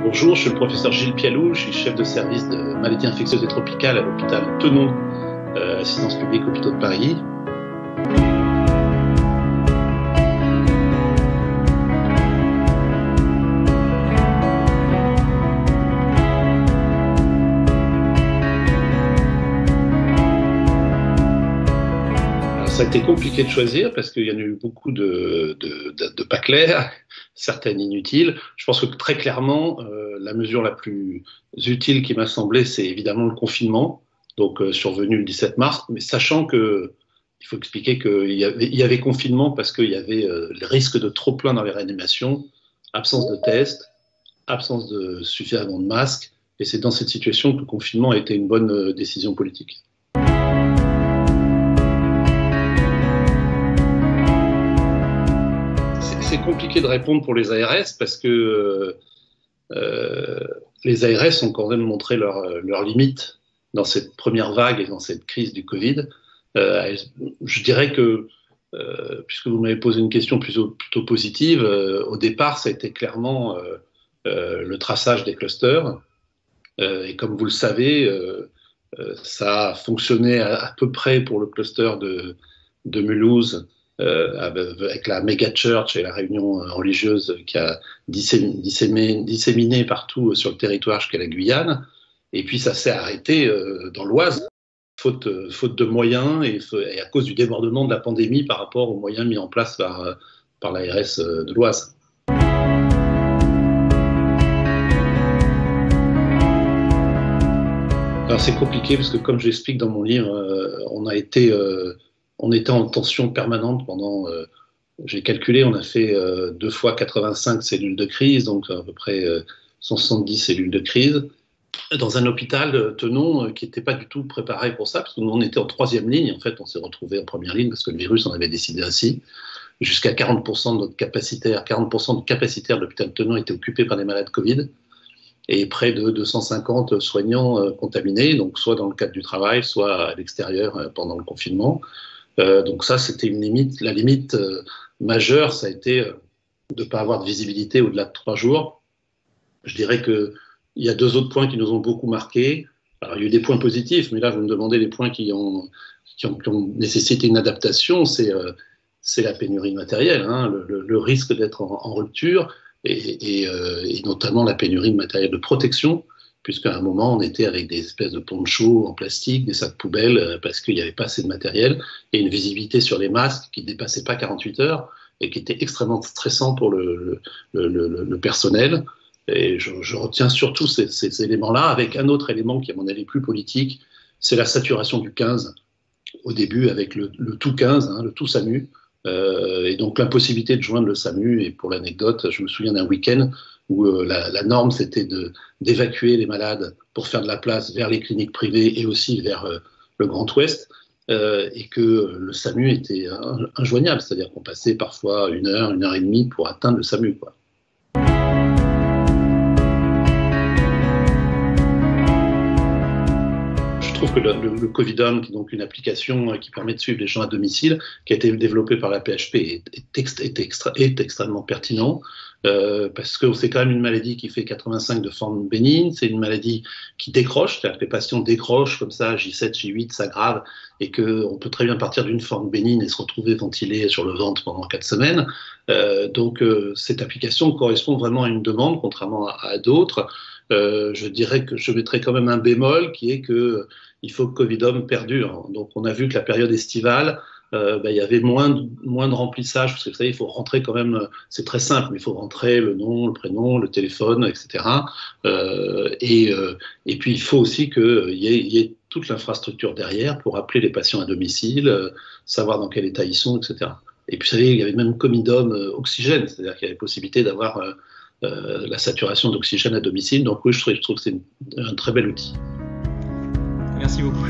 Bonjour, je suis le professeur Gilles Pialou, je suis chef de service de maladies infectieuses et tropicales à l'hôpital Tenon, assistance publique hôpitaux de Paris. Ça a été compliqué de choisir parce qu'il y en a eu beaucoup de pas clairs, certaines inutiles. Je pense que très clairement, la mesure la plus utile qui m'a semblé, c'est évidemment le confinement, donc survenu le 17 mars, mais sachant que il faut expliquer qu'il y avait confinement parce qu'il y avait le risque de trop plein dans les réanimations, absence de tests, absence de suffisamment de masques, et c'est dans cette situation que le confinement a été une bonne décision politique. C'est compliqué de répondre pour les ARS parce que les ARS ont quand même montré leurs limites dans cette première vague et dans cette crise du Covid. Je dirais que, puisque vous m'avez posé une question plutôt positive, au départ, ça a été clairement le traçage des clusters. Et comme vous le savez, ça a fonctionné à peu près pour le cluster de Mulhouse, avec la méga church et la réunion religieuse qui a disséminé partout sur le territoire jusqu'à la Guyane. Et puis ça s'est arrêté dans l'Oise, faute de moyens et à cause du débordement de la pandémie par rapport aux moyens mis en place par l'ARS de l'Oise. Alors c'est compliqué parce que comme j'explique dans mon livre, on était en tension permanente pendant, j'ai calculé, on a fait 2 fois 85 cellules de crise, donc à peu près 170 cellules de crise, dans un hôpital Tenon qui n'était pas du tout préparé pour ça, parce que nous on était en 3e ligne, en fait on s'est retrouvé en 1re ligne parce que le virus en avait décidé ainsi. Jusqu'à 40% de notre capacitaire, 40% de capacitaire de l'hôpital Tenon était occupé par des malades Covid, et près de 250 soignants contaminés, donc soit dans le cadre du travail, soit à l'extérieur pendant le confinement. Donc ça, c'était une limite. La limite majeure, ça a été de ne pas avoir de visibilité au-delà de 3 jours. Je dirais qu'il y a 2 autres points qui nous ont beaucoup marqués. Alors, il y a eu des points positifs, mais là, vous me demandez les points qui ont nécessité une adaptation. C'est la pénurie de matériel, hein, le risque d'être en rupture et notamment la pénurie de matériel de protection, puisqu'à un moment, on était avec des espèces de ponchos en plastique, des sacs poubelles, parce qu'il n'y avait pas assez de matériel, et une visibilité sur les masques qui ne dépassait pas 48 heures, et qui était extrêmement stressant pour le personnel. Et je retiens surtout ces éléments-là, avec un autre élément qui, à mon avis, est plus politique, c'est la saturation du 15, au début, avec le tout 15, hein, le tout SAMU, et donc l'impossibilité de joindre le SAMU. Et pour l'anecdote, je me souviens d'un week-end où la norme, c'était d'évacuer les malades pour faire de la place vers les cliniques privées et aussi vers le Grand Ouest, et que le SAMU était injoignable, c'est-à-dire qu'on passait parfois 1 heure, 1 heure et demie pour atteindre le SAMU, quoi. Je trouve que le Covidom, qui est donc une application qui permet de suivre les gens à domicile, qui a été développée par la PHP, est extrêmement pertinent, parce que c'est quand même une maladie qui fait 85 de formes bénignes, c'est une maladie qui décroche, c'est-à-dire que les patients décrochent comme ça, J7, J8, s'aggravent, et qu'on peut très bien partir d'une forme bénigne et se retrouver ventilé sur le ventre pendant 4 semaines. Donc cette application correspond vraiment à une demande, contrairement à d'autres. Je dirais que je mettrais quand même un bémol, qui est que il faut que Covidom perdure. Donc on a vu que la période estivale, il y avait moins de remplissage, parce que vous savez, il faut rentrer quand même, c'est très simple, mais il faut rentrer le nom, le prénom, le téléphone, etc. Et puis il faut aussi qu'il y ait toute l'infrastructure derrière pour appeler les patients à domicile, savoir dans quel état ils sont, etc. Et puis vous savez, il y avait même Comidom oxygène, c'est-à-dire qu'il y avait possibilité d'avoir la saturation d'oxygène à domicile. Donc oui, je trouve que c'est un très bel outil. Merci beaucoup.